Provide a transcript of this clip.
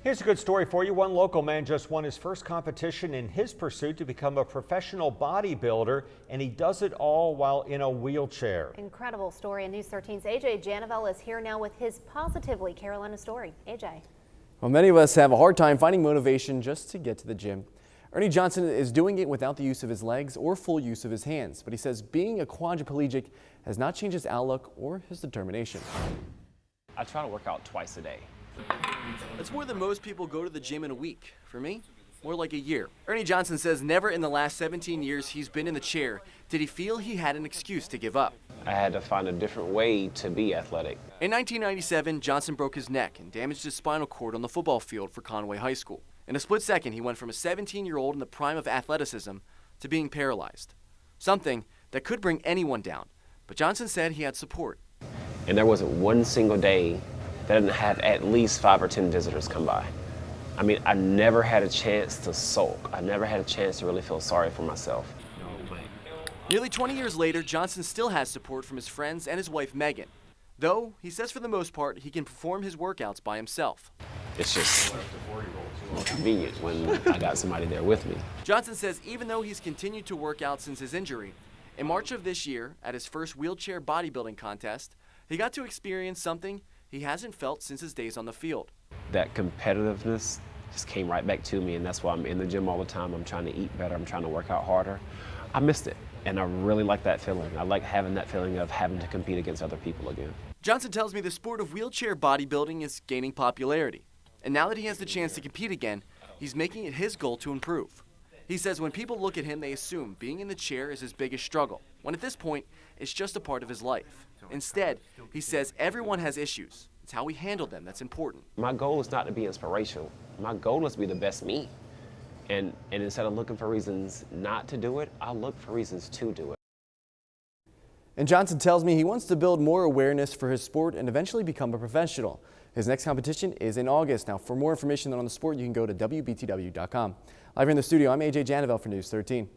Here's a good story for you. One local man just won his first competition in his pursuit to become a professional bodybuilder, and he does it all while in a wheelchair. Incredible story. And News 13's AJ Janavel is here now with his Positively Carolina story. AJ. Well, many of us have a hard time finding motivation just to get to the gym. Ernie Johnson is doing it without the use of his legs or full use of his hands, but he says being a quadriplegic has not changed his outlook or his determination. I try to work out twice a day. That's more than most people go to the gym in a week. For me, more like a year. Ernie Johnson says never in the last 17 years he's been in the chair did he feel he had an excuse to give up. I had to find a different way to be athletic. In 1997, Johnson broke his neck and damaged his spinal cord on the football field for Conway High School. In a split second, he went from a 17-year-old in the prime of athleticism to being paralyzed. Something that could bring anyone down. But Johnson said he had support. And there wasn't one single day that I didn't have at least 5 or 10 visitors come by. I mean, I never had a chance to sulk. I never had a chance to really feel sorry for myself. Nearly 20 years later, Johnson still has support from his friends and his wife, Megan. Though, he says for the most part, he can perform his workouts by himself. It's just more convenient when I got somebody there with me. Johnson says even though he's continued to work out since his injury, in March of this year, at his first wheelchair bodybuilding contest, he got to experience something he hasn't felt since his days on the field. That competitiveness just came right back to me, and that's why I'm in the gym all the time. I'm trying to eat better. I'm trying to work out harder. I missed it, and I really like that feeling. I like having that feeling of having to compete against other people again. Johnson tells me the sport of wheelchair bodybuilding is gaining popularity, and now that he has the chance to compete again, he's making it his goal to improve. He says when people look at him, they assume being in the chair is his biggest struggle, when at this point, it's just a part of his life. Instead, he says everyone has issues. It's how we handle them that's important. My goal is not to be inspirational. My goal is to be the best me. And instead of looking for reasons not to do it, I look for reasons to do it. And Johnson tells me he wants to build more awareness for his sport and eventually become a professional. His next competition is in August. Now, for more information on the sport, you can go to WBTW.com. Live here in the studio, I'm AJ Janavel for News 13.